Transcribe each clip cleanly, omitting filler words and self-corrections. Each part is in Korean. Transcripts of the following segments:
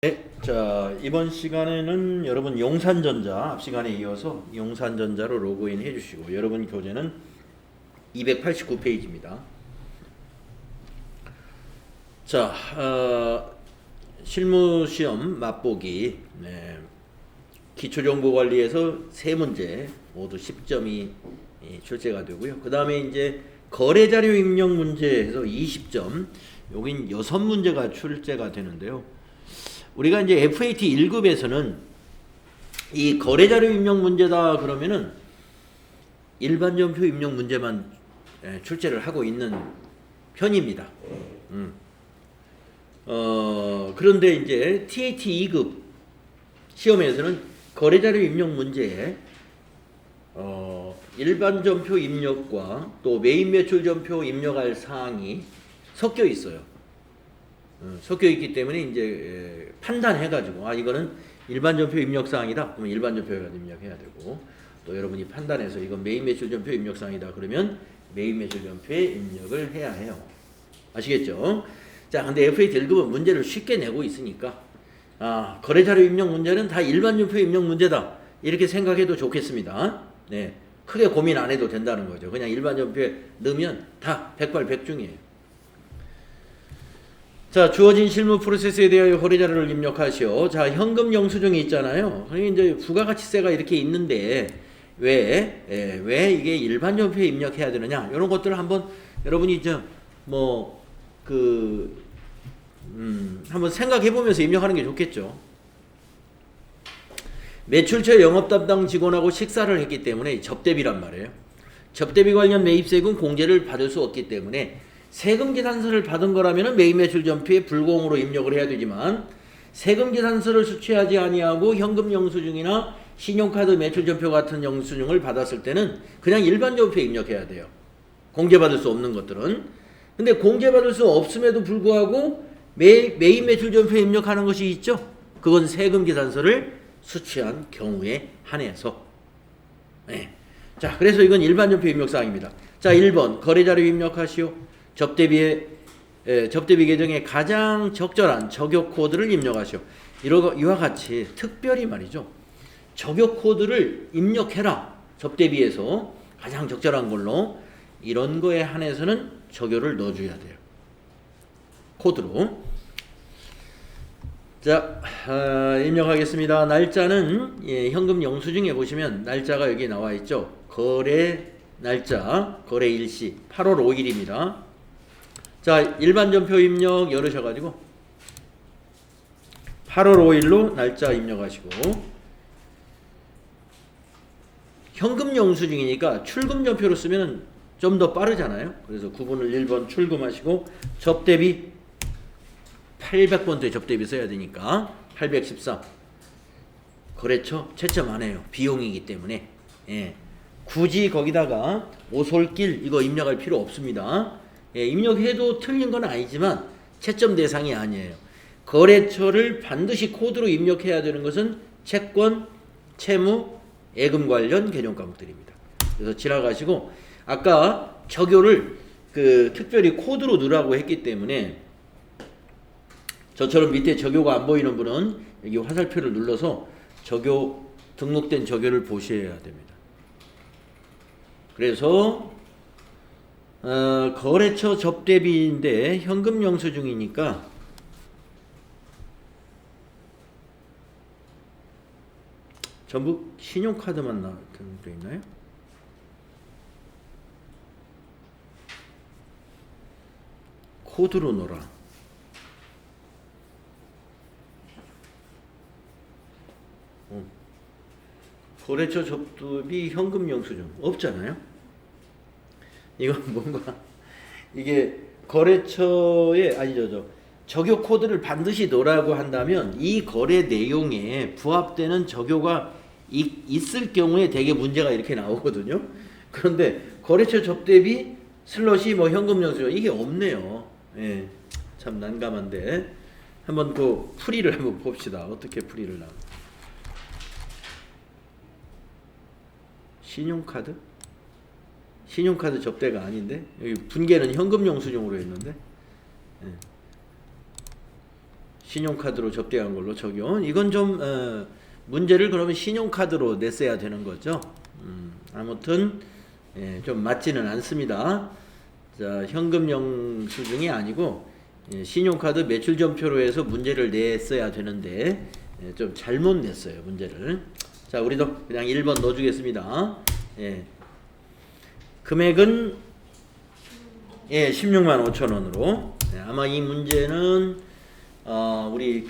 네, 자, 이번 시간에는 여러분 용산전자, 앞 시간에 이어서 용산전자로 로그인 해주시고, 여러분 교재는 289페이지입니다. 자, 실무시험 맛보기, 네, 기초정보관리에서 3문제 모두 10점이 출제가 되고요. 그 다음에 이제 거래자료 입력 문제에서 20점, 여긴 6문제가 출제가 되는데요. 우리가 이제 FAT 1급에서는 이 거래자료 입력 문제다 그러면은 일반전표 입력 문제만 출제를 하고 있는 편입니다. 그런데 이제 TAT 2급 시험에서는 거래자료 입력 문제에 일반전표 입력과 또 메인 매출 전표 입력할 사항이 섞여 있어요. 섞여 있기 때문에 이제 판단해가지고 이거는 일반전표 입력사항이다 그러면 일반전표에 입력해야 되고, 또 여러분이 판단해서 이건 메인 매출전표 입력사항이다 그러면 메인 매출전표에 입력을 해야 해요. 아시겠죠? 자, 근데 FAT 1급은 문제를 쉽게 내고 있으니까 거래자료 입력 문제는 다 일반전표 입력 문제다 이렇게 생각해도 좋겠습니다. 네, 크게 고민 안 해도 된다는 거죠. 그냥 일반전표에 넣으면 다 백발백중이에요. 자, 주어진 실무 프로세스에 대하여 거래자료를 입력하시오. 자, 현금 영수증이 있잖아요. 그러니 이제 부가가치세가 이렇게 있는데 왜 이게 일반 전표에 입력해야 되느냐? 이런 것들을 한번 여러분이 한번 생각해 보면서 입력하는 게 좋겠죠. 매출처 영업 담당 직원하고 식사를 했기 때문에 접대비란 말이에요. 접대비 관련 매입세금 공제를 받을 수 없기 때문에 세금 계산서를 받은 거라면 메인 매출 전표에 불공으로 입력을 해야 되지만, 세금 계산서를 수취하지 아니하고 현금 영수증이나 신용카드 매출 전표 같은 영수증을 받았을 때는 그냥 일반 전표에 입력해야 돼요. 공제받을 수 없는 것들은. 근데 공제받을 수 없음에도 불구하고 메인 매출 전표에 입력하는 것이 있죠. 그건 세금 계산서를 수취한 경우에 한해서. 네. 자, 그래서 이건 일반 전표 입력사항입니다. 자, 1번 거래자료 입력하시오. 접대비 계정에 가장 적절한 적용 코드를 입력하시오. 이와 같이 특별히 말이죠. 적용 코드를 입력해라. 접대비에서 가장 적절한 걸로, 이런 거에 한해서는 적용을 넣어줘야 돼요. 코드로. 자, 입력하겠습니다. 날짜는 현금 영수증에 보시면 날짜가 여기 나와 있죠. 거래 날짜, 거래 일시 8월 5일입니다. 자, 일반 전표 입력 열으셔가지고 8월 5일로 날짜 입력하시고, 현금 영수증이니까 출금 전표로 쓰면 좀 더 빠르잖아요. 그래서 구분을 1번 출금하시고, 접대비 800번대 접대비 써야 되니까 814. 거래처 채점 안 해요. 비용이기 때문에. 굳이 거기다가 오솔길 이거 입력할 필요 없습니다. 입력해도 틀린 건 아니지만 채점 대상이 아니에요. 거래처를 반드시 코드로 입력해야 되는 것은 채권, 채무, 예금 관련 개념 과목들입니다. 그래서 지나가시고, 아까 적용을 특별히 코드로 넣으라고 했기 때문에 저처럼 밑에 적용가 안 보이는 분은 여기 화살표를 눌러서 적용, 등록된 적용을 보셔야 됩니다. 그래서 거래처 접대비인데 현금 영수증이니까 전부 신용카드만 등록되어 있나요? 코드로 넣어라. 거래처 접대비 현금 영수증 없잖아요. 이건 뭔가 이게 거래처에 적용 코드를 반드시 넣으라고 한다면 이 거래 내용에 부합되는 적용가 있을 경우에 되게 문제가 이렇게 나오거든요. 그런데 거래처 접대비 슬롯이 현금 영수증 이게 없네요. 참 난감한데 한번 풀이를 한번 봅시다. 어떻게 풀이를 나오? 신용카드 접대가 아닌데, 여기 분계는 현금 영수증으로 했는데, 신용카드로 접대한 걸로 적용. 이건 좀 문제를 그러면 신용카드로 냈어야 되는 거죠. 아무튼 좀 맞지는 않습니다. 자, 현금 영수증이 아니고 신용카드 매출점표로 해서 문제를 냈어야 되는데 좀 잘못 냈어요, 문제를. 자, 우리도 그냥 1번 넣어주겠습니다. 금액은 16만 5천 원으로. 아마 이 문제는 우리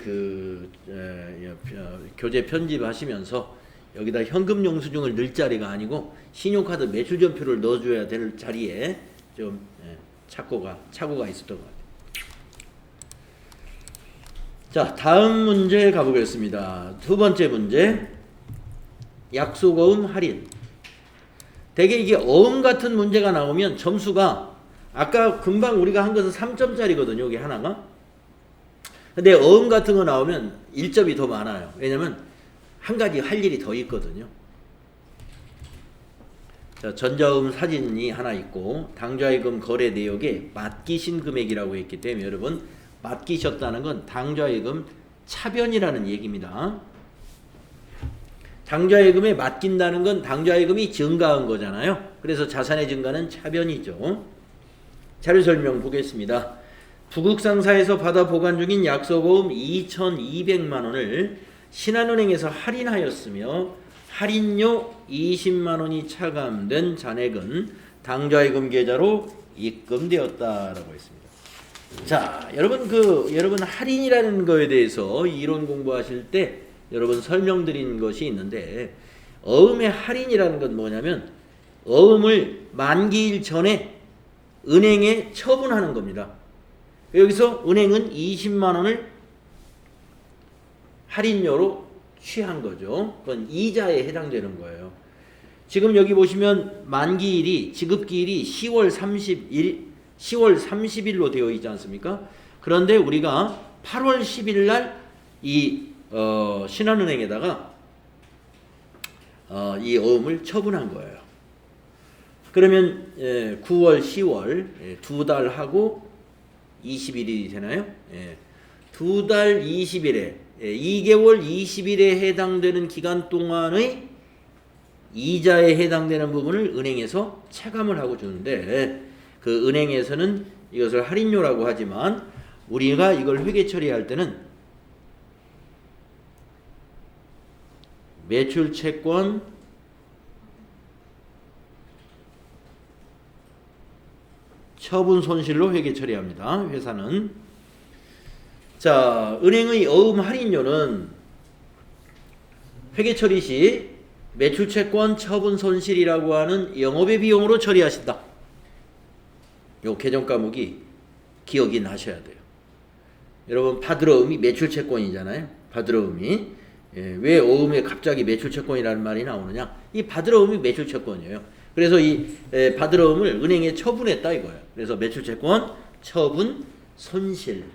교재 편집하시면서 여기다 현금 영수증을 넣을 자리가 아니고 신용카드 매출점표를 넣어줘야 될 자리에 좀 착오가 있었던 것 같아요. 자, 다음 문제 가보겠습니다. 두 번째 문제, 약속어음 할인. 대개 이게 어음 같은 문제가 나오면 점수가 아까 금방 우리가 한 것은 3점짜리거든요. 이게 하나가. 근데 어음 같은 거 나오면 1점이 더 많아요. 왜냐면 한 가지 할 일이 더 있거든요. 자, 전자음 사진이 하나 있고 당좌예금 거래 내역에 맡기신 금액이라고 했기 때문에 여러분, 맡기셨다는 건 당좌예금 차변이라는 얘기입니다. 당좌예금에 맡긴다는 건 당좌예금이 증가한 거잖아요. 그래서 자산의 증가는 차변이죠. 자료 설명 보겠습니다. 부국상사에서 받아 보관 중인 약속어음 2,200만 원을 신한은행에서 할인하였으며 할인료 20만 원이 차감된 잔액은 당좌예금 계좌로 입금되었다라고 했습니다. 자, 여러분 할인이라는 거에 대해서 이론 공부하실 때 여러분 설명드린 것이 있는데, 어음의 할인이라는 건 뭐냐면 어음을 만기일 전에 은행에 처분하는 겁니다. 여기서 은행은 20만 원을 할인료로 취한 거죠. 그건 이자에 해당되는 거예요. 지금 여기 보시면 만기일이, 지급기일이 10월 30일로 되어 있지 않습니까? 그런데 우리가 8월 10일 날 이 신한은행에다가 이 어음을 처분한 거예요. 그러면 9월, 10월 두 달 하고 20일이 되나요? 두 달 20일에 2개월 20일에 해당되는 기간 동안의 이자에 해당되는 부분을 은행에서 차감을 하고 주는데, 그 은행에서는 이것을 할인료라고 하지만 우리가 이걸 회계 처리할 때는 매출채권 처분 손실로 회계 처리합니다. 회사는. 자, 은행의 어음 할인료는 회계 처리 시 매출채권 처분 손실이라고 하는 영업의 비용으로 처리하신다. 요 개정 과목이 기억이 나셔야 돼요. 여러분, 받으러음이 매출채권이잖아요. 받으러음이. 왜 어음에 갑자기 매출채권이라는 말이 나오느냐? 이 받으러음이 매출채권이에요. 그래서 이 받으러음을 은행에 처분했다 이거예요. 그래서 매출채권 처분 손실,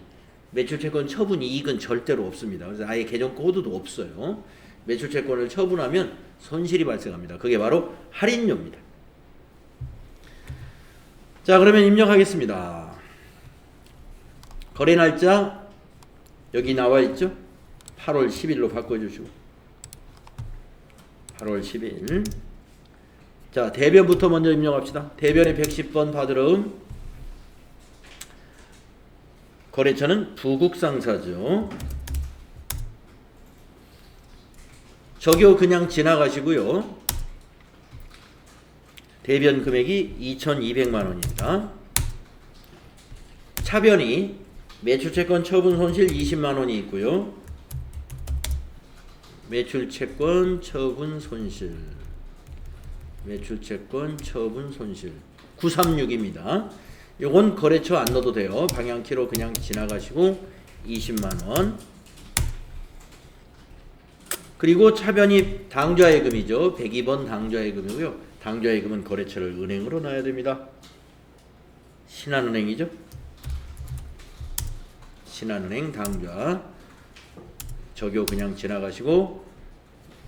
매출채권 처분 이익은 절대로 없습니다. 그래서 아예 개정 코드도 없어요. 매출채권을 처분하면 손실이 발생합니다. 그게 바로 할인료입니다. 자, 그러면 입력하겠습니다. 거래 날짜 여기 나와 있죠? 8월 10일로 바꿔주시고 8월 10일. 자, 대변부터 먼저 입력합시다. 대변에 110번 받으러음. 거래처는 부국상사죠. 적요 그냥 지나가시고요. 대변 금액이 2,200만 원입니다. 차변이 매출채권 처분 손실 20만 원이 있고요. 매출채권 처분 손실, 매출채권 처분 손실 936입니다. 요건 거래처 안 넣어도 돼요. 방향키로 그냥 지나가시고 20만 원. 그리고 차변이 당좌예금이죠. 102번 당좌예금이고요. 당좌예금은 거래처를 은행으로 놔야 됩니다. 신한은행이죠. 신한은행 당좌. 적요 그냥 지나가시고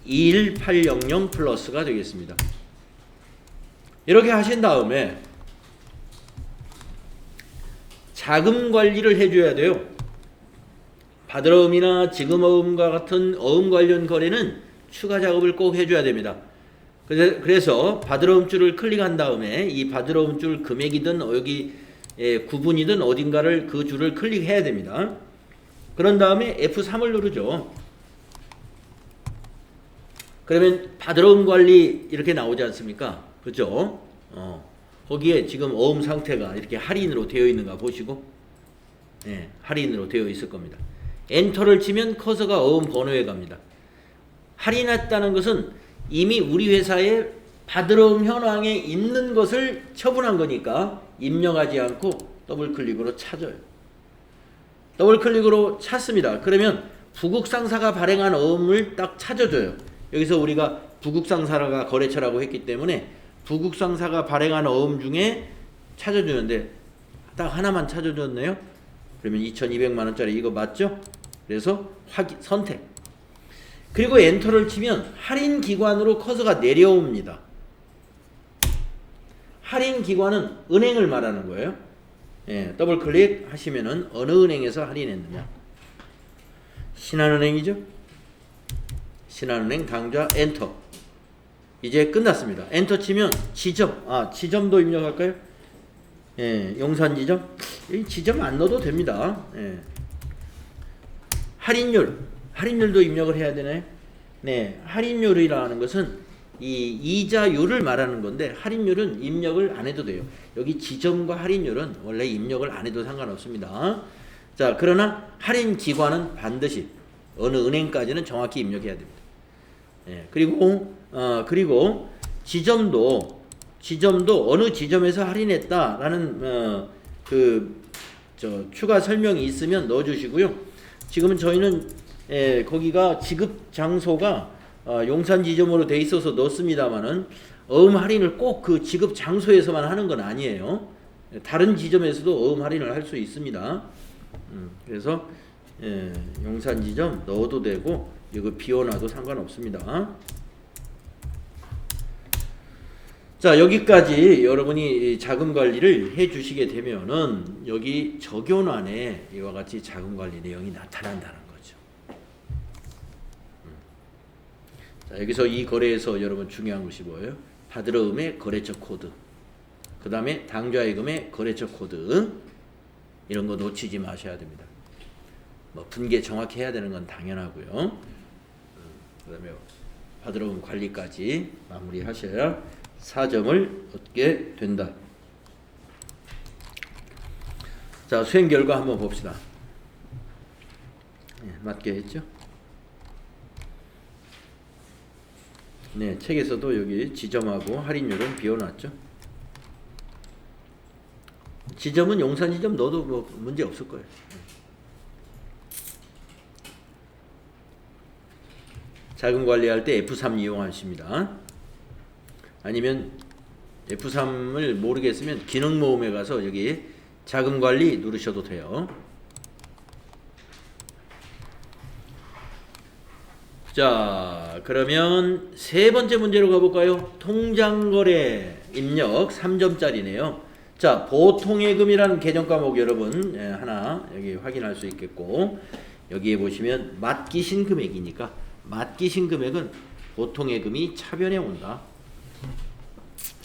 21800 플러스가 되겠습니다. 이렇게 하신 다음에 자금 관리를 해줘야 돼요. 받으러음이나 지금어음과 같은 어음 관련 거래는 추가 작업을 꼭 해줘야 됩니다. 그래서 받으러음줄을 클릭한 다음에 이 받으러음줄 금액이든 여기 구분이든 어딘가를 그 줄을 클릭해야 됩니다. 그런 다음에 F3을 누르죠. 그러면 받으러음 관리 이렇게 나오지 않습니까? 그죠? 거기에 지금 어음 상태가 이렇게 할인으로 되어 있는가 보시고, 할인으로 되어 있을 겁니다. 엔터를 치면 커서가 어음 번호에 갑니다. 할인했다는 것은 이미 우리 회사에 받으러음 현황에 있는 것을 처분한 거니까 입력하지 않고 더블 클릭으로 찾아요. 더블 클릭으로 찾습니다. 그러면 부국상사가 발행한 어음을 딱 찾아줘요. 여기서 우리가 부국상사가 거래처라고 했기 때문에 부국상사가 발행한 어음 중에 찾아주는데 딱 하나만 찾아줬네요. 그러면 2,200만 원짜리 이거 맞죠? 그래서 선택. 그리고 엔터를 치면 할인 기관으로 커서가 내려옵니다. 할인 기관은 은행을 말하는 거예요. 더블 클릭 하시면은 어느 은행에서 할인했느냐. 신한은행이죠. 신한은행 당좌 엔터. 이제 끝났습니다. 엔터 치면 지점. 지점도 입력할까요? 용산 지점. 이 지점 안 넣어도 됩니다. 할인율도 입력을 해야 되나요? 네, 할인율이라는 것은 이 이자율을 말하는 건데 할인율은 입력을 안 해도 돼요. 여기 지점과 할인율은 원래 입력을 안 해도 상관없습니다. 자, 그러나 할인 기관은 반드시 어느 은행까지는 정확히 입력해야 됩니다. 그리고 지점도 어느 지점에서 할인했다라는 추가 설명이 있으면 넣어주시고요. 지금은 저희는 거기가 지급 장소가 용산 지점으로 돼 있어서 넣습니다만은 어음 할인을 꼭 그 지급 장소에서만 하는 건 아니에요. 다른 지점에서도 어음 할인을 할 수 있습니다. 그래서 용산 지점 넣어도 되고 이거 비워놔도 상관없습니다. 자, 여기까지 여러분이 자금 관리를 해 주시게 되면은 여기 적용란에 이와 같이 자금 관리 내용이 나타난다는 거죠. 자, 여기서 이 거래에서 여러분 중요한 것이 뭐예요? 받으러음의 거래처 코드, 그 다음에 당좌예금의 거래처 코드, 이런 거 놓치지 마셔야 됩니다. 뭐 분계 정확히 해야 되는 건 당연하고요. 그 다음에 받으러음 관리까지 마무리하셔야 4점을 얻게 된다. 자, 수행 결과 한번 봅시다. 맞게 했죠? 네, 책에서도 여기 지점하고 할인율은 비워놨죠? 지점은 용산 지점 넣어도 뭐 문제 없을 거예요. 자금 관리할 때 F3 이용하십니다. 아니면 F3을 모르겠으면 기능 모음에 가서 여기 자금 관리 누르셔도 돼요. 자, 그러면 세 번째 문제로 가볼까요? 통장거래 입력 3점짜리네요. 자, 보통예금이라는 개정 과목 여러분 하나 여기 확인할 수 있겠고, 여기에 보시면 맡기신 금액이니까 맡기신 금액은 보통예금이 차변에 온다.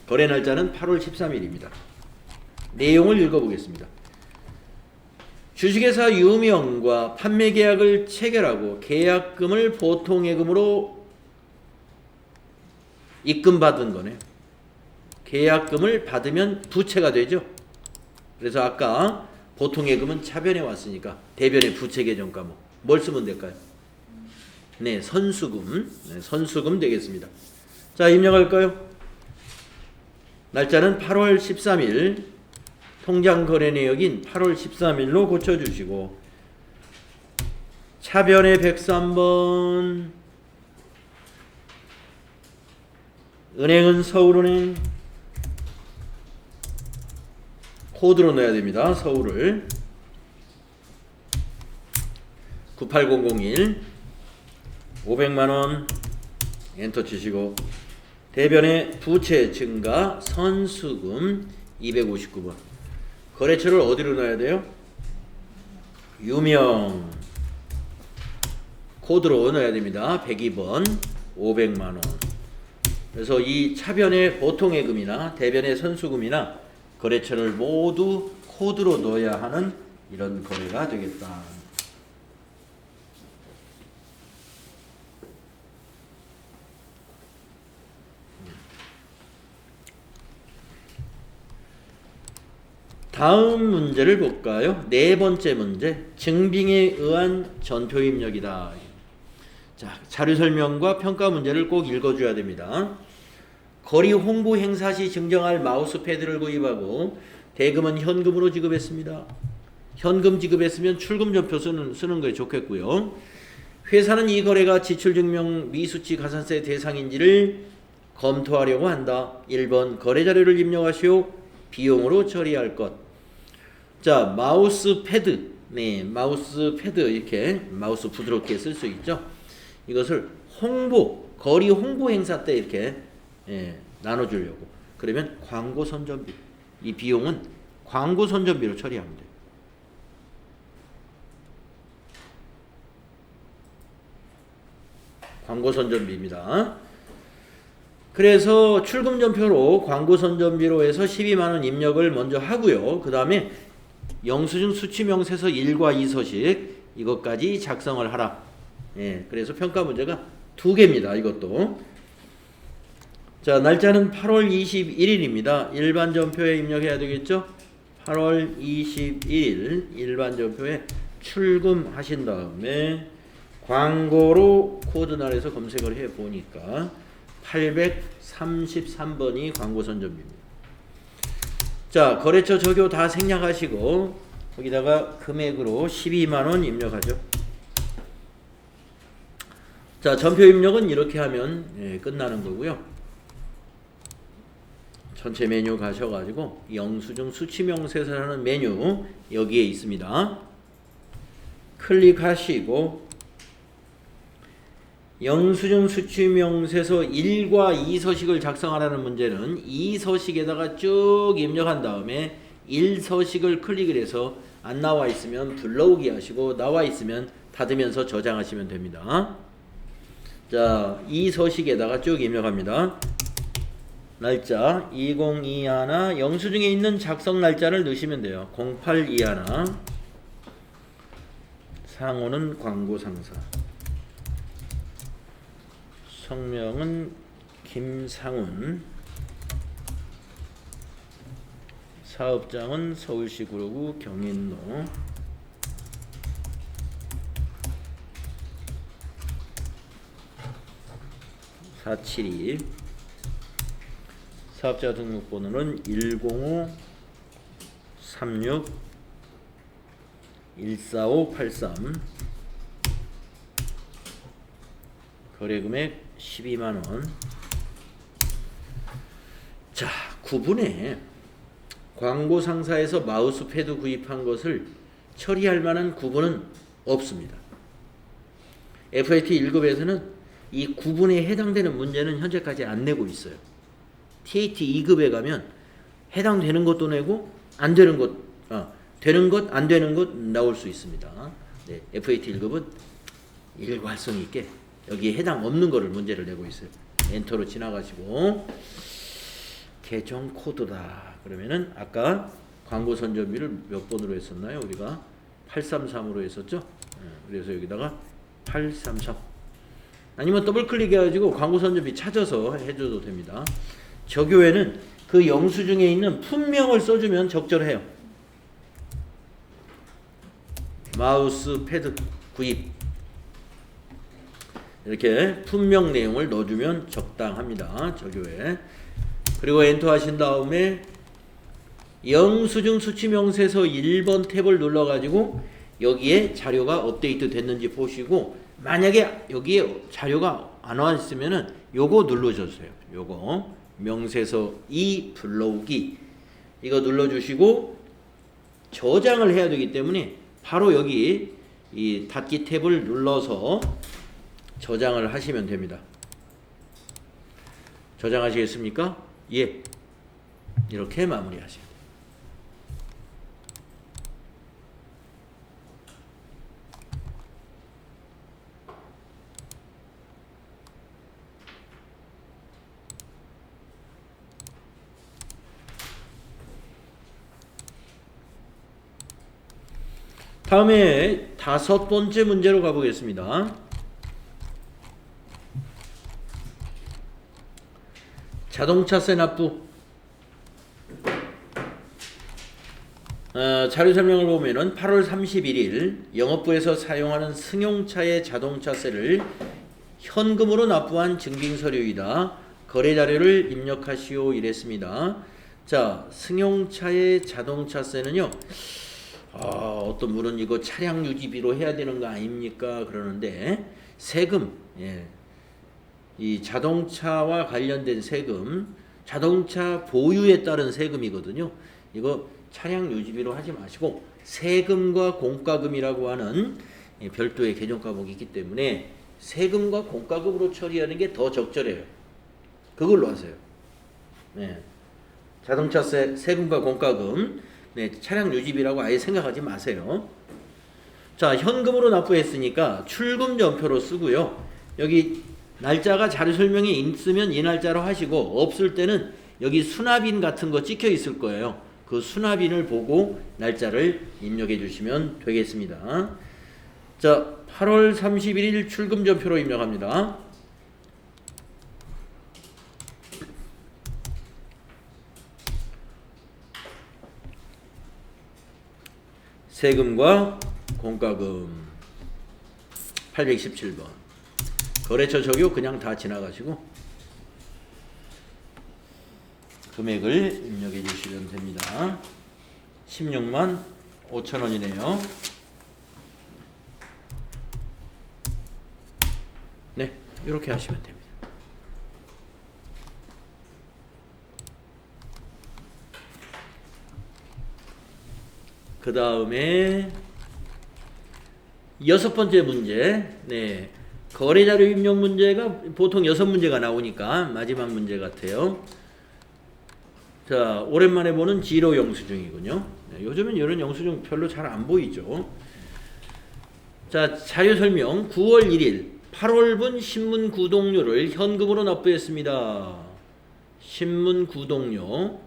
거래 날짜는 8월 13일입니다. 내용을 읽어보겠습니다. 주식회사 유명과 판매 계약을 체결하고 계약금을 보통예금으로 입금받은 거네요. 계약금을 받으면 부채가 되죠. 그래서 아까 보통예금은 차변에 왔으니까 대변의 부채 개정 과목 뭘 쓰면 될까요? 네, 선수금. 네, 선수금 되겠습니다. 자, 입력할까요? 날짜는 8월 13일, 통장 거래 내역인 8월 13일로 고쳐주시고, 차변의 103번, 은행은 서울은행, 코드로 넣어야 됩니다. 서울을 98001 500만원 엔터 치시고, 대변의 부채 증가 선수금 259번. 거래처를 어디로 넣어야 돼요? 유명 코드로 넣어야 됩니다. 102번 500만 원. 그래서 이 차변의 보통예금이나 대변의 선수금이나 거래처를 모두 코드로 넣어야 하는 이런 거래가 되겠다. 다음 문제를 볼까요? 네 번째 문제. 증빙에 의한 전표 입력이다. 자, 자료 설명과 평가 문제를 꼭 읽어줘야 됩니다. 거리 홍보 행사 시 증정할 마우스패드를 구입하고 대금은 현금으로 지급했습니다. 현금 지급했으면 출금 전표 쓰는 게 좋겠고요. 회사는 이 거래가 지출증명 미수치 가산세 대상인지를 검토하려고 한다. 1번 거래 자료를 입력하시오. 비용으로 처리할 것. 자, 마우스 패드. 네, 마우스 패드 이렇게 마우스 부드럽게 쓸 수 있죠. 이것을 거리 홍보 행사 때 이렇게 나눠주려고. 그러면 광고 선전비. 이 비용은 광고 선전비로 처리하면 돼요. 광고 선전비입니다. 그래서 출금 전표로 광고 선전비로 해서 12만원 입력을 먼저 하고요. 그 다음에 영수증 수취명세서 1과 2서식 이것까지 작성을 하라. 그래서 평가 문제가 2개입니다. 이것도. 자, 날짜는 8월 21일입니다. 일반 전표에 입력해야 되겠죠? 8월 21일 일반 전표에 출금하신 다음에 광고로 코드날에서 검색을 해 보니까 833번이 광고 선전비입니다. 자, 거래처 적요 다 생략하시고 거기다가 금액으로 12만원 입력하죠. 자, 전표 입력은 이렇게 하면 끝나는 거고요. 전체 메뉴 가셔가지고 영수증 수취명세서라는 메뉴 여기에 있습니다. 클릭하시고 영수증 수취명세서 1과 2서식을 작성하라는 문제는 2서식에다가 쭉 입력한 다음에 1서식을 클릭을 해서 안 나와 있으면 불러오기 하시고 나와 있으면 닫으면서 저장하시면 됩니다. 자, 2서식에다가 쭉 입력합니다. 날짜 2021 영수증에 있는 작성 날짜를 넣으시면 돼요. 0821 상호는 광고상사, 성명은 김상훈, 사업장은 서울시 구로구 경인로, (472) 사업자 등록번호는 105-36-14583 거래금액 12만원. 자, 9분에 광고 상사에서 마우스패드 구입한 것을 처리할 만한 구분은 없습니다. FAT 1급에서는 이 구분에 해당되는 문제는 현재까지 안 내고 있어요. TAT 2급에 가면 해당되는 것도 내고 안 되는 것, 되는 것, 안 되는 것 나올 수 있습니다. 네, FAT 1급은 일괄성 있게 여기에 해당 없는 거를 문제를 내고 있어요. 엔터로 지나가시고 계정 코드다. 그러면은 아까 광고 선전비를 몇 번으로 했었나요? 우리가 833으로 했었죠? 그래서 여기다가 833 아니면 더블 클릭해가지고 광고 선전비 찾아서 해줘도 됩니다. 적요에는 그 영수증에 있는 품명을 써주면 적절해요. 마우스 패드 구입 이렇게 품명 내용을 넣어주면 적당합니다. 적요에. 그리고 엔터 하신 다음에 영수증 수취명세서 1번 탭을 눌러가지고 여기에 자료가 업데이트 됐는지 보시고 만약에 여기에 자료가 안 와 있으면은 요거 눌러주세요. 요거 명세서 2 불러오기 이거 눌러주시고 저장을 해야 되기 때문에 바로 여기 이 닫기 탭을 눌러서 저장을 하시면 됩니다. 저장하시겠습니까? 예. 이렇게 마무리하세요. 다음에 5번째 문제로 가보겠습니다. 자동차세 납부. 자료 설명을 보면은 8월 31일 영업부에서 사용하는 승용차의 자동차세를 현금으로 납부한 증빙서류이다. 거래 자료를 입력하시오 이랬습니다. 자, 승용차의 자동차세는요. 어떤 분은 이거 차량 유지비로 해야 되는 거 아닙니까? 그러는데 세금, 이 자동차와 관련된 세금, 자동차 보유에 따른 세금이거든요. 이거 차량 유지비로 하지 마시고 세금과 공과금이라고 하는 별도의 개정 과목이 있기 때문에 세금과 공과금으로 처리하는 게 더 적절해요. 그걸로 하세요. 네. 자동차세 세금과 공과금, 차량 유지비라고 아예 생각하지 마세요. 자, 현금으로 납부했으니까 출금전표로 쓰고요. 여기 날짜가 자료 설명에 있으면 이 날짜로 하시고 없을 때는 여기 수납인 같은 거 찍혀 있을 거예요. 그 수납인을 보고 날짜를 입력해 주시면 되겠습니다. 자, 8월 31일 출금전표로 입력합니다. 세금과 공과금 817번. 거래처 적용 그냥 다 지나가시고 금액을 입력해 주시면 됩니다. 16만 5천 원이네요. 네, 이렇게 하시면 됩니다. 그 다음에 6번째 문제. 거래자료 입력 문제가 보통 6문제가 나오니까 마지막 문제 같아요. 자, 오랜만에 보는 지로 영수증이군요. 요즘은 이런 영수증 별로 잘 안 보이죠. 자, 자료 설명. 9월 1일 8월분 신문 구독료를 현금으로 납부했습니다. 신문 구독료.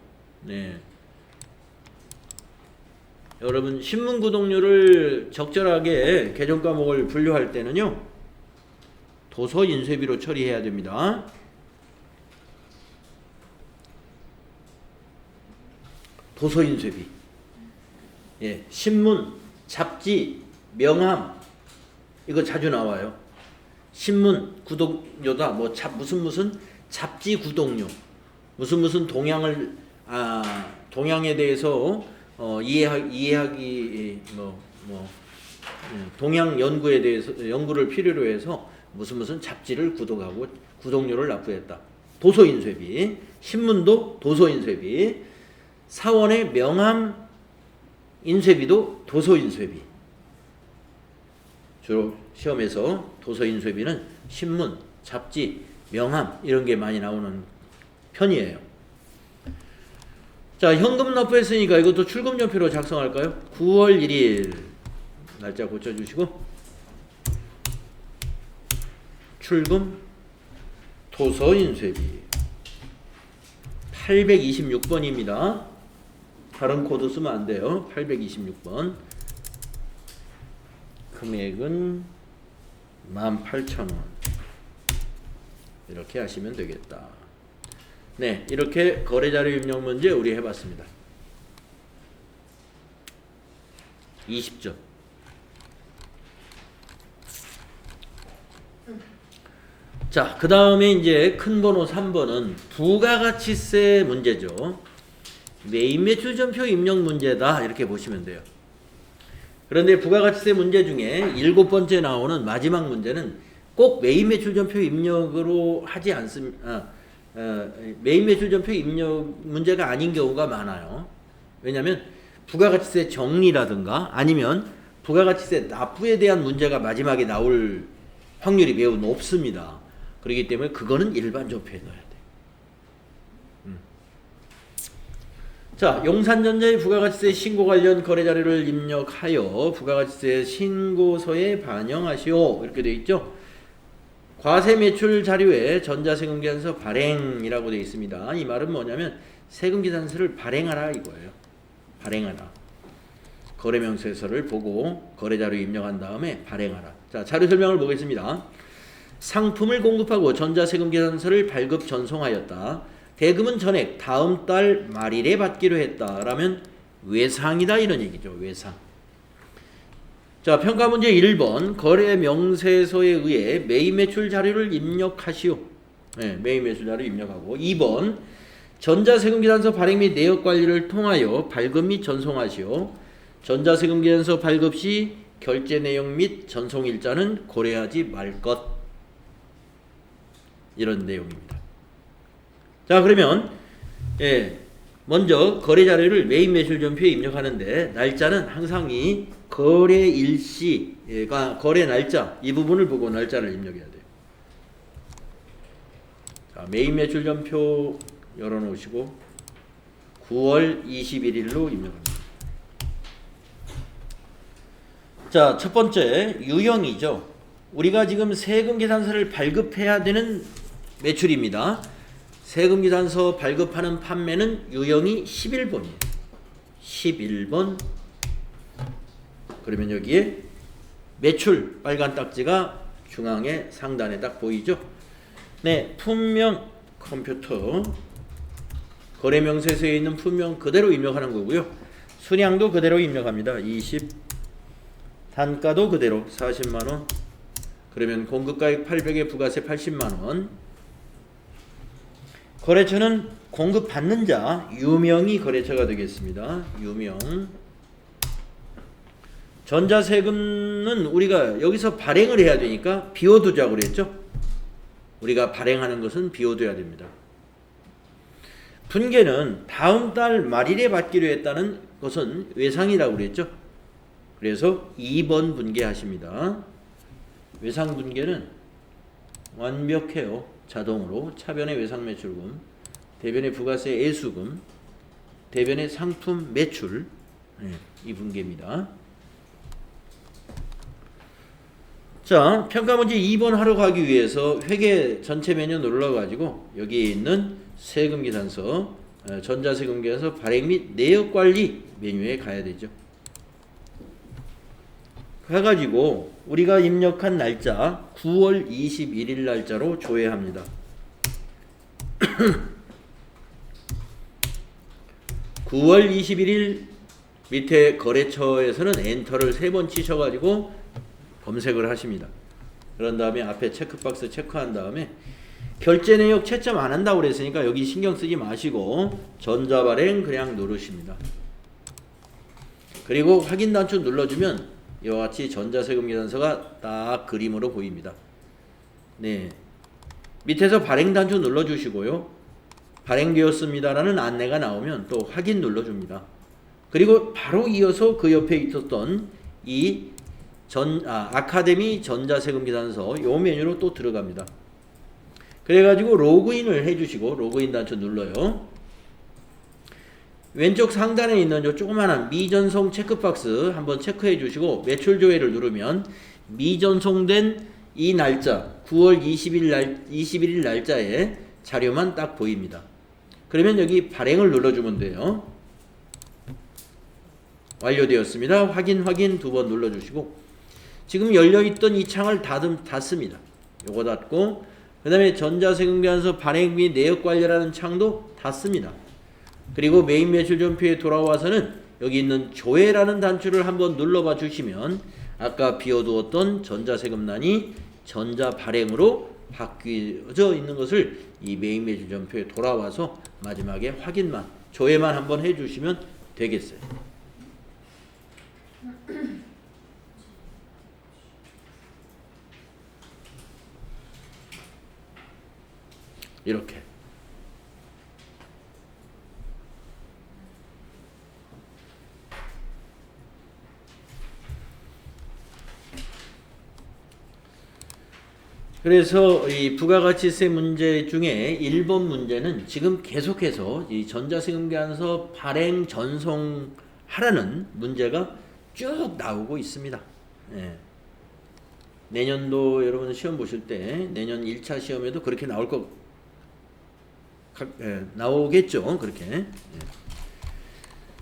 여러분, 신문 구독료를 적절하게 개정 과목을 분류할 때는요, 도서 인쇄비로 처리해야 됩니다. 도서 인쇄비. 신문, 잡지, 명함, 이거 자주 나와요. 신문 구독료다. 무슨 잡지 구독료, 무슨 동향을 동향에 대해서 이해하기 동향 연구에 대해서 연구를 필요로 해서 무슨 잡지를 구독하고 구독료를 납부했다. 도서 인쇄비. 신문도 도서 인쇄비. 사원의 명함 인쇄비도 도서 인쇄비. 주로 시험에서 도서 인쇄비는 신문, 잡지, 명함 이런 게 많이 나오는 편이에요. 자, 현금 납부했으니까 이것도 출금전표로 작성할까요? 9월 1일 날짜 고쳐주시고 출금 도서 인쇄비 826번입니다. 다른 코드 쓰면 안 돼요. 826번. 금액은 18,000원. 이렇게 하시면 되겠다. 네, 이렇게 거래자료 입력 문제 우리 해봤습니다. 20점. 자, 그 다음에 이제 큰 번호 3번은 부가가치세 문제죠. 매입 매출전표 입력 문제다. 이렇게 보시면 돼요. 그런데 부가가치세 문제 중에 7번째 나오는 마지막 문제는 꼭 매입 매출전표 입력으로 하지 않습니다. 매입 매출전표 입력 문제가 아닌 경우가 많아요. 왜냐하면 부가가치세 정리라든가 아니면 부가가치세 납부에 대한 문제가 마지막에 나올 확률이 매우 높습니다. 그렇기 때문에 그거는 일반 전표에 넣어야 돼. 자, 용산전자의 부가가치세 신고 관련 거래 자료를 입력하여 부가가치세 신고서에 반영하시오. 이렇게 되어 있죠. 과세 매출 자료에 전자세금계산서 발행이라고 되어 있습니다. 이 말은 뭐냐면 세금계산서를 발행하라 이거예요. 발행하라. 거래명세서를 보고 거래자료 입력한 다음에 발행하라. 자, 자료 설명을 보겠습니다. 상품을 공급하고 전자세금계산서를 발급 전송하였다. 대금은 전액 다음 달 말일에 받기로 했다. 라면 외상이다 이런 얘기죠. 외상. 자, 평가 문제 1번. 거래 명세서에 의해 매입 매출 자료를 입력하시오. 네, 매입 매출 자료 입력하고. 2번. 전자세금계산서 발행 및 내역 관리를 통하여 발급 및 전송하시오. 전자세금계산서 발급 시 결제 내용 및 전송 일자는 고려하지 말 것. 이런 내용입니다. 자, 그러면 먼저 거래 자료를 매입 매출 전표에 입력하는데 날짜는 항상 이 거래 일시가 거래 날짜 이 부분을 보고 날짜를 입력해야 돼요. 자, 매입 매출 전표 열어놓으시고 9월 21일로 입력합니다. 자, 첫 번째 유형이죠. 우리가 지금 세금계산서를 발급해야 되는 매출입니다. 세금계산서 발급하는 판매는 유형이 11번이에요. 11번. 그러면 여기에 매출 빨간 딱지가 중앙에 상단에 딱 보이죠? 네, 품명 컴퓨터 거래명세서에 있는 품명 그대로 입력하는 거고요. 순양도 그대로 입력합니다. 20. 단가도 그대로 40만원. 그러면 공급가액 800에 부가세 80만원. 거래처는 공급받는 자 유명이 거래처가 되겠습니다. 유명. 전자세금은 우리가 여기서 발행을 해야 되니까 비워두자고 그랬죠. 우리가 발행하는 것은 비워둬야 됩니다. 분계는 다음 달 말일에 받기로 했다는 것은 외상이라고 그랬죠. 그래서 2번 분계하십니다. 외상 분계는 완벽해요. 자동으로 차변의 외상매출금, 대변의 부가세 애수금, 대변의 상품 매출, 이 분계입니다. 자, 평가 문제 2번 하러 가기 위해서 회계 전체 메뉴 눌러가지고 여기에 있는 세금계산서, 전자세금계산서 발행 및 내역관리 메뉴에 가야 되죠. 가가지고 우리가 입력한 날짜 9월 21일 날짜로 조회합니다. 9월 21일 밑에 거래처에서는 엔터를 3번 치셔가지고 검색을 하십니다. 그런 다음에 앞에 체크박스 체크한 다음에 결제 내역 채점 안 한다고 그랬으니까 여기 신경 쓰지 마시고 전자발행 그냥 누르십니다. 그리고 확인 단추 눌러주면 이와 같이 전자세금계산서가 딱 그림으로 보입니다. 네, 밑에서 발행 단추 눌러주시고요. 발행되었습니다라는 안내가 나오면 또 확인 눌러줍니다. 그리고 바로 이어서 그 옆에 있었던 이 아카데미 전자세금계산서 요 메뉴로 또 들어갑니다. 그래가지고 로그인을 해주시고 로그인 단추 눌러요. 왼쪽 상단에 있는 요 조그마한 미전송 체크박스 한번 체크해 주시고 매출 조회를 누르면 미전송된 이 날짜 9월 21일 날짜에 자료만 딱 보입니다. 그러면 여기 발행을 눌러주면 돼요. 완료되었습니다. 확인 2번 눌러주시고 지금 열려있던 이 창을 닫습니다. 요거 닫고 그 다음에 전자세금계산서 발행 및 내역관리라는 창도 닫습니다. 그리고 매입 매출 전표에 돌아와서는 여기 있는 조회라는 단추를 한번 눌러봐 주시면 아까 비워두었던 전자세금란이 전자발행으로 바뀌어져 있는 것을 이 매입 매출 전표에 돌아와서 마지막에 확인만 조회만 한번 해주시면 되겠어요. 이렇게. 그래서 이 부가가치세 문제 중에 1번 문제는 지금 계속해서 이 전자세금계산서 발행 전송하라는 문제가 쭉 나오고 있습니다. 예. 내년도 여러분 시험 보실 때 내년 1차 시험에도 그렇게 나올 나오겠죠. 그렇게. 예.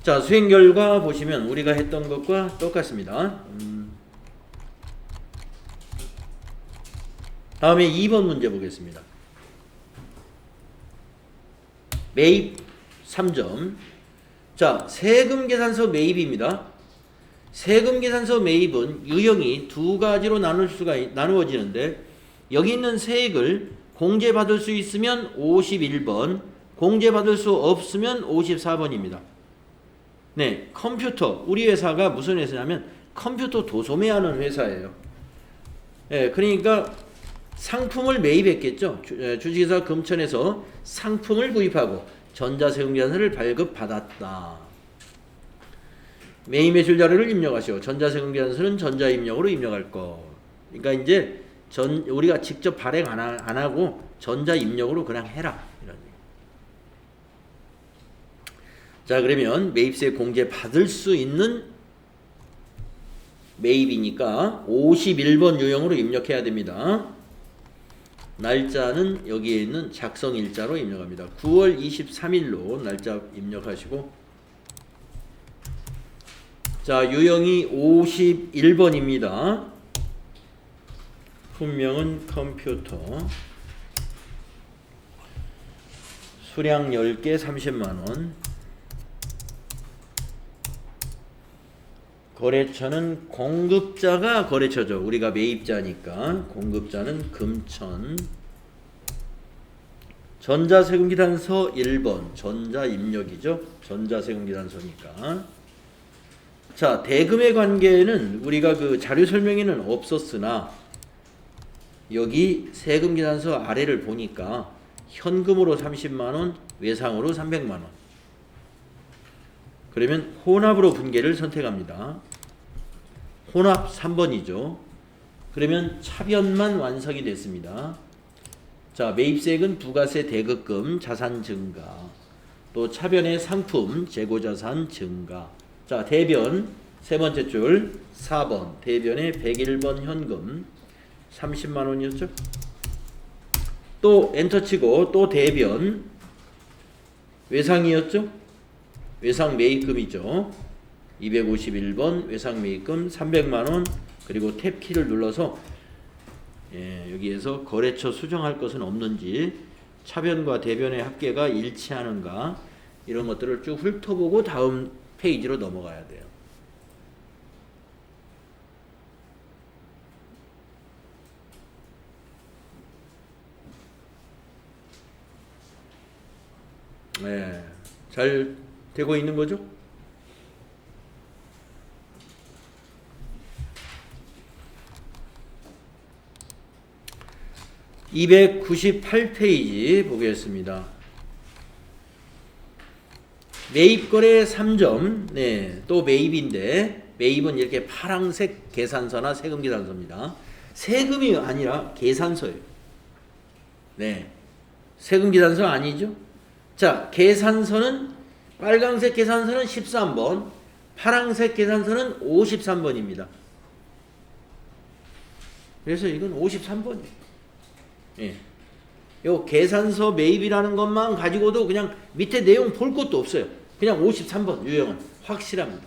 자, 수행 결과 보시면 우리가 했던 것과 똑같습니다. 다음에 2번 문제 보겠습니다. 매입 3점. 자, 세금계산서 매입입니다. 세금계산서 매입은 유형이 두 가지로 나누어지는데 여기 있는 세액을 공제받을 수 있으면 51번, 공제받을 수 없으면 54번입니다. 네, 컴퓨터. 우리 회사가 무슨 회사냐면 컴퓨터 도소매하는 회사예요. 네, 그러니까 상품을 매입했겠죠. 주식회사 금천에서 상품을 구입하고 전자세금계산서를 발급받았다. 매입 매출 자료를 입력하시오. 전자세금계산서는 전자입력으로 입력할 것. 그러니까 이제 우리가 직접 발행 안 하고 전자입력으로 그냥 해라. 이런 얘기. 자, 그러면 매입세 공제 받을 수 있는 매입이니까 51번 유형으로 입력해야 됩니다. 날짜는 여기에 있는 작성일자로 입력합니다. 9월 23일로 날짜 입력하시고, 자, 유형이 51번입니다. 품명은 컴퓨터, 수량 10개 30만원, 거래처는 공급자가 거래처죠. 우리가 매입자니까 공급자는 금천. 전자세금계산서 1번 전자입력이죠. 전자세금계산서니까. 자, 대금의 관계는 우리가 그 자료 설명에는 없었으나 여기 세금계산서 아래를 보니까 현금으로 30만원, 외상으로 300만원. 그러면 혼합으로 분계를 선택합니다. 혼합 3번이죠. 그러면 차변만 완성이 됐습니다. 자, 매입세액은 부가세 대급금 자산 증가, 또 차변의 상품 재고자산 증가. 자, 대변 세 번째 줄 4번 대변의 101번 현금 30만원이었죠. 또 엔터 치고 또 대변 외상이었죠. 외상 매입금이죠. 251번 외상 매입금 300만원. 그리고 탭키를 눌러서 여기에서 거래처 수정할 것은 없는지, 차변과 대변의 합계가 일치하는가, 이런 것들을 쭉 훑어보고 다음 페이지로 넘어가야 돼요. 네, 잘 되고 있는 거죠? (298페이지) 보겠습니다. 매입거래 3점. 네, 또 매입인데 매입은 이렇게 파란색 계산서나 세금계산서입니다. 세금이 아니라 계산서예요. 네, 세금계산서 아니죠? 자, 계산서는 빨간색 계산서는 13번, 파란색 계산서는 53번입니다. 그래서 이건 53번이에요. 예. 요 계산서 매입이라는 것만 가지고도 그냥 밑에 내용 볼 것도 없어요. 그냥 53번 유형은 확실합니다.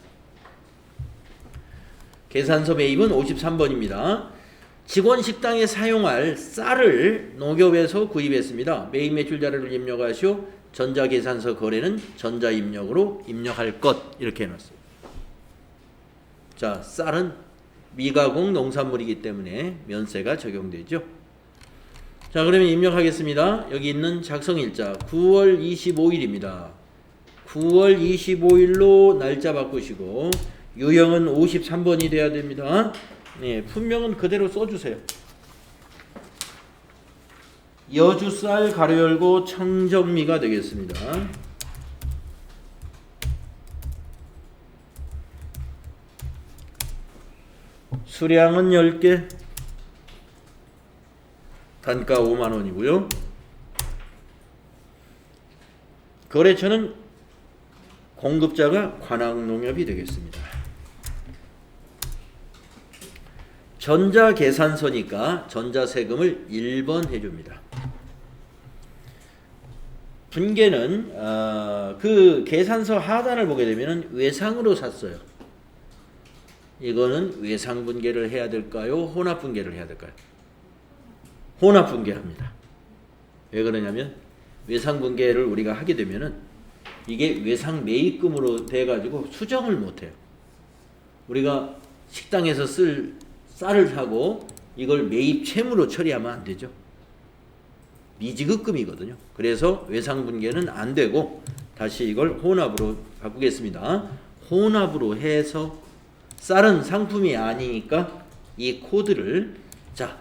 계산서 매입은 53번입니다. 직원 식당에 사용할 쌀을 농협에서 구입했습니다. 매입 매출 자료를 입력하시오. 전자계산서 거래는 전자입력으로 입력할 것. 이렇게 해놨어요. 자, 쌀은 미가공 농산물이기 때문에 면세가 적용되죠. 자, 그러면 입력하겠습니다. 여기 있는 작성일자 9월 25일입니다. 9월 25일로 날짜 바꾸시고 유형은 53번이 돼야 됩니다. 네, 품명은 그대로 써주세요. 여주쌀 가로 열고 청정미가 되겠습니다. 수량은 10개, 단가 5만원이고요. 거래처는 공급자가 관악농협이 되겠습니다. 전자계산서니까 전자세금을 1번 해줍니다. 분계는 그 계산서 하단을 보게 되면 외상으로 샀어요. 이거는 외상 분계를 해야 될까요? 혼합 분계를 해야 될까요? 혼합 분계합니다. 왜 그러냐면 외상 분계를 우리가 하게 되면은 이게 외상 매입금으로 돼 가지고 수정을 못 해요. 우리가 식당에서 쓸 쌀을 사고 이걸 매입 채무로 처리하면 안 되죠. 미지급금이거든요. 그래서 외상 분계는 안 되고 다시 이걸 혼합으로 바꾸겠습니다. 혼합으로 해서 쌀은 상품이 아니니까 이 코드를 자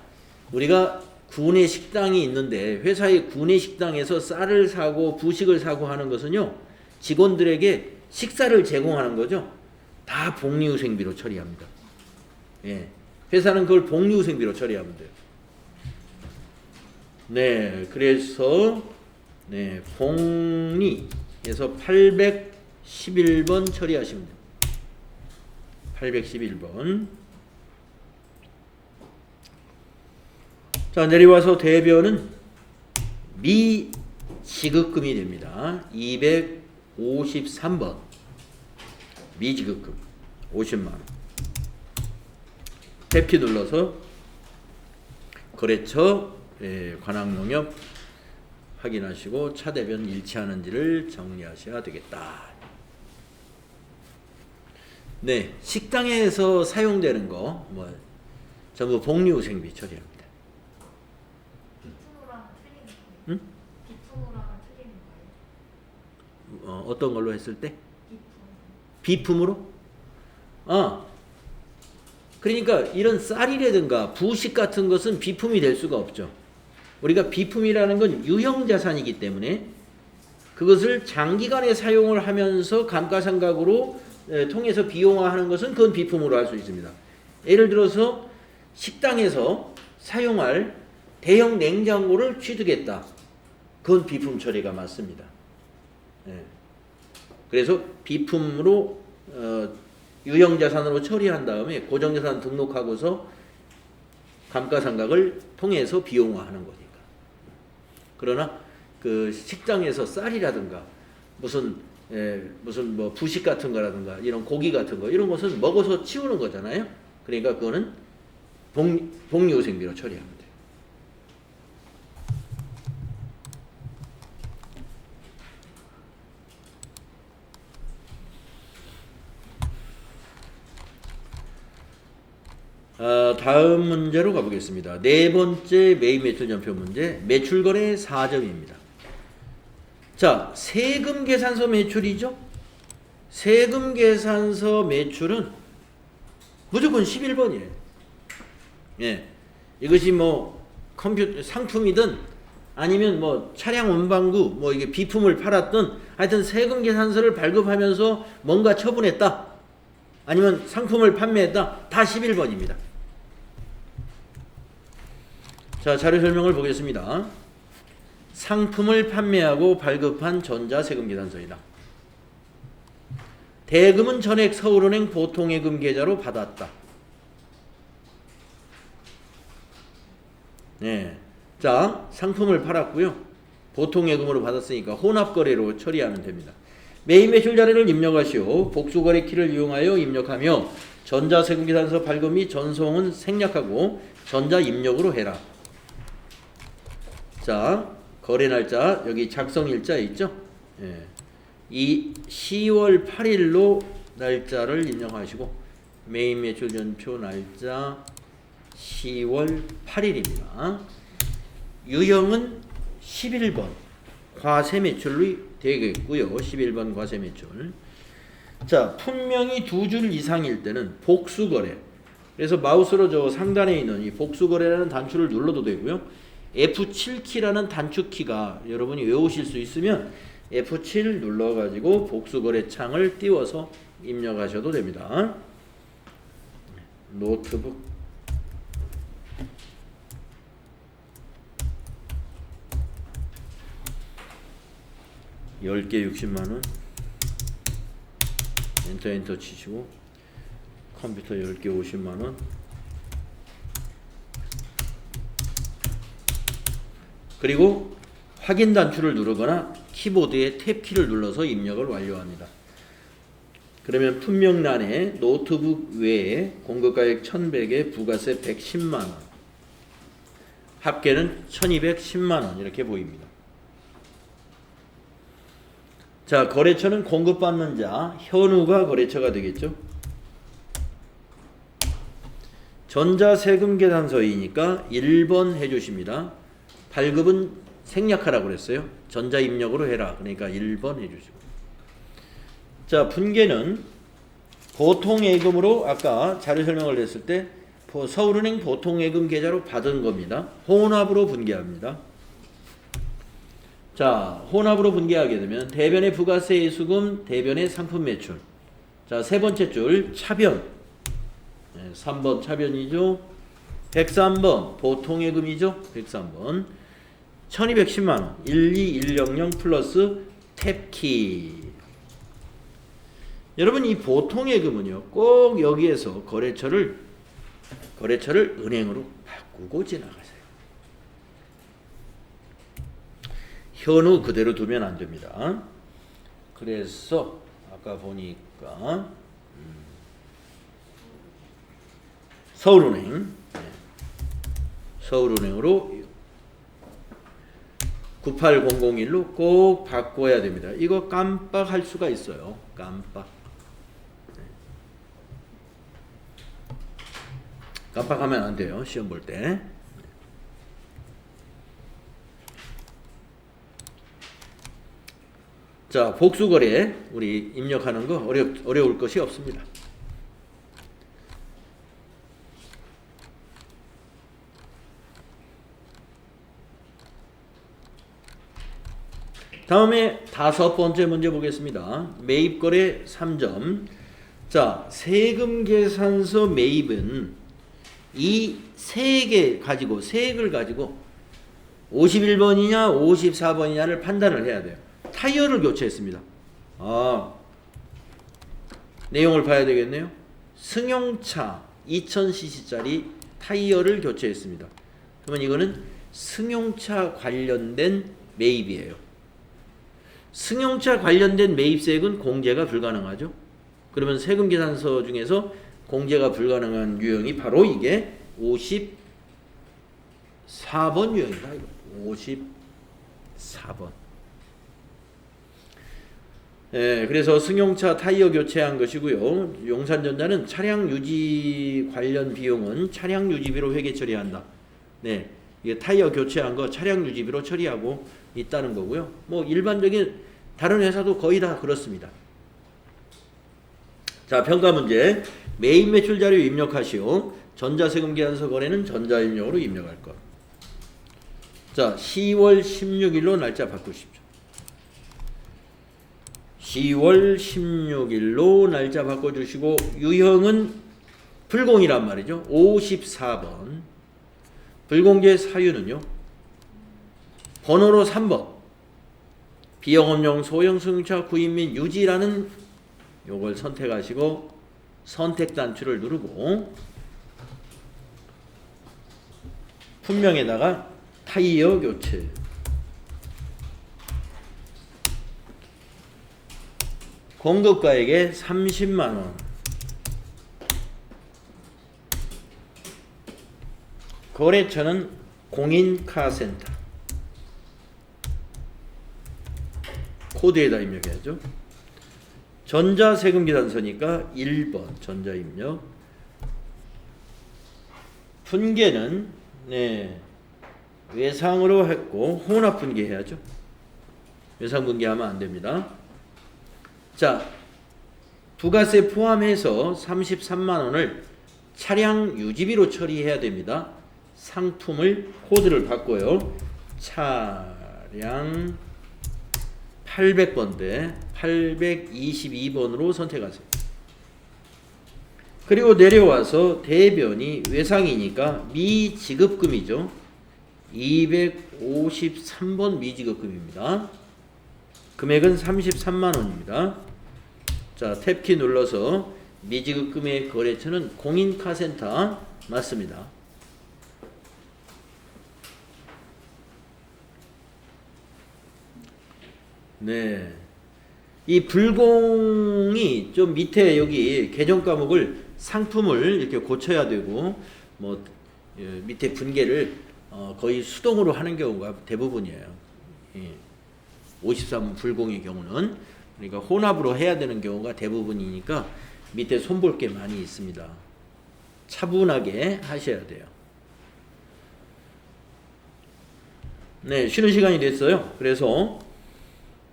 우리가 구내 식당이 있는데 회사의 구내 식당에서 쌀을 사고 부식을 사고 하는 것은요 직원들에게 식사를 제공하는 거죠. 다 복리후생비로 처리합니다. 예, 회사는 그걸 복리후생비로 처리하면 돼요. 네, 그래서 네 복리에서 811번 처리하시면 됩니다. 811번. 자, 내려와서 대변은 미지급금이 됩니다. 253번. 미지급금 50만원. 탭키 눌러서 거래처 관악농협 확인하시고 차대변 일치하는지를 정리하셔야 되겠다. 네, 식당에서 사용되는 거 뭐 전부 복리후생비 처리합니다. 비품으로는 틀리는 거예요? 응? 비품으로는 틀리는 거예요? 어떤 걸로 했을 때? 비품. 비품으로? 그러니까 이런 쌀이라든가 부식 같은 것은 비품이 될 수가 없죠. 우리가 비품이라는 건 유형자산이기 때문에 그것을 장기간에 사용을 하면서 감가상각으로 통해서 비용화하는 것은 그건 비품으로 할 수 있습니다. 예를 들어서 식당에서 사용할 대형 냉장고를 취득했다. 그건 비품 처리가 맞습니다. 그래서 비품으로 유형자산으로 처리한 다음에 고정자산 등록하고서 감가상각을 통해서 비용화하는 거니까. 그러나 그 식당에서 쌀이라든가 무슨 뭐 부식 같은 거라든가 이런 고기 같은 거 이런 것은 먹어서 치우는 거잖아요. 그러니까 그거는 복리후생비로 처리하면 돼요. 다음 문제로 가보겠습니다. 네 번째 매입 매출 전표 문제, 매출거래 4점입니다. 자, 세금 계산서 매출이죠. 세금 계산서 매출은 무조건 11번이에요. 예, 이것이 뭐 컴퓨터 상품이든 아니면 뭐 차량 운반구 뭐 이게 비품을 팔았든 하여튼 세금 계산서를 발급하면서 뭔가 처분했다. 아니면 상품을 판매했다. 다 11번입니다. 자, 자료 설명을 보겠습니다. 상품을 판매하고 발급한 전자세금계산서이다. 대금은 전액 서울은행 보통예금 계좌로 받았다. 네. 자, 상품을 팔았고요. 보통예금으로 받았으니까 혼합거래로 처리하면 됩니다. 매입 매출 자료를 입력하시오. 복수거래 키를 이용하여 입력하며 전자세금계산서 발급 및 전송은 생략하고 전자 입력으로 해라. 자, 거래 날짜 여기 작성일자 있죠? 예. 이 10월 8일로 날짜를 입력하시고 매입 매출 전표 날짜 10월 8일입니다. 유형은 11번 과세매출로 되겠고요. 11번 과세매출. 자, 분명히 두 줄 이상일 때는 복수거래. 그래서 마우스로 저 상단에 있는 이 복수거래라는 단추를 눌러도 되고요. F7키라는 단축키가 여러분이 외우실 수 있으면 F7 눌러가지고 복수거래 창을 띄워서 입력하셔도 됩니다. 노트북 (10개) 60만원 엔터 치시고 컴퓨터 10개 50만원 그리고 확인 단추를 누르거나 키보드의 탭키를 눌러서 입력을 완료합니다. 그러면 품명란에 노트북 외에 공급가액 1,100에 부가세 110만원, 합계는 1,210만원 이렇게 보입니다. 자, 거래처는 공급받는 자, 현우가 거래처가 되겠죠. 전자세금계산서이니까 1번 해주십니다. 발급은 생략하라고 그랬어요. 전자입력으로 해라. 그러니까 1번 해주시고. 자, 분계는 보통예금으로 아까 자료 설명을 했을 때 서울은행 보통예금 계좌로 받은 겁니다. 혼합으로 분계합니다. 자, 혼합으로 분계하게 되면 대변의 부가세 예수금, 대변의 상품 매출. 자, 세 번째 줄 차변. 3번 차변이죠. 103번 보통예금이죠. 103번 1210만원 12100 플러스 탭키. 여러분, 이 보통예금은요 꼭 여기에서 거래처를 은행으로 바꾸고 지나가세요. 현우 그대로 두면 안 됩니다. 그래서 아까 보니까 서울은행으로 98001로 꼭 바꿔야 됩니다. 이거 깜빡할 수가 있어요. 깜빡하면 안 돼요. 시험 볼 때. 자, 복수거래 우리 입력하는 거 어려울 것이 없습니다. 다음에 5번째 문제 보겠습니다. 매입거래 3점. 자, 세금계산서 매입은 이 세액을 가지고 51번이냐 54번이냐를 판단을 해야 돼요. 타이어를 교체했습니다. 내용을 봐야 되겠네요. 승용차 2000cc짜리 타이어를 교체했습니다. 그러면 이거는 승용차 관련된 매입이에요. 승용차 관련된 매입세액은 공제가 불가능하죠. 그러면 세금계산서 중에서 공제가 불가능한 유형이 바로 이게 54번 유형이다. 54번. 예, 그래서 승용차 타이어 교체한 것이고요. 용산전자는 차량 유지 관련 비용은 차량 유지비로 회계 처리한다. 네, 이게 타이어 교체한 거 차량 유지비로 처리하고 있다는 거고요. 뭐 일반적인 다른 회사도 거의 다 그렇습니다. 자, 평가 문제. 매입 매출 자료 입력하시오. 전자세금계산서 거래는 전자입력으로 입력할 것. 자, 10월 16일로 날짜 바꾸십시오. 10월 16일로 날짜 바꿔주시고 유형은 불공이란 말이죠. 54번. 불공제 사유는요. 번호로 3번. 비영업용 소형 승용차 구입 및 유지라는 요걸 선택하시고 선택 단추를 누르고 품명에다가 타이어 교체. 공급가액에 30만원. 거래처는 공인카센터. 코드에다 입력해야죠. 전자세금계산서니까 1번 전자입력. 분계는 외상으로 했고 혼합분계 해야죠. 외상분계하면 안됩니다. 자, 부가세 포함해서 33만원을 차량 유지비로 처리해야 됩니다. 상품을 코드를 바꿔요. 차량 800번대 822번으로 선택하세요. 그리고 내려와서 대변이 외상이니까 미지급금이죠. 253번 미지급금입니다. 금액은 33만원입니다. 자, 탭키 눌러서 미지급금의 거래처는 공인카센터 맞습니다. 네. 이 불공이 좀 밑에 여기 개정 과목을 상품을 이렇게 고쳐야 되고 뭐 밑에 분계를 거의 수동으로 하는 경우가 대부분이에요. 53 불공의 경우는 그러니까 혼합으로 해야 되는 경우가 대부분이니까 밑에 손볼 게 많이 있습니다. 차분하게 하셔야 돼요. 네, 쉬는 시간이 됐어요. 그래서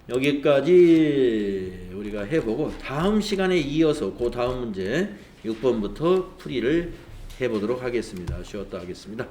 여기까지 우리가 해보고 다음 시간에 이어서 그 다음 문제 6번부터 풀이를 해보도록 하겠습니다. 쉬었다 하겠습니다.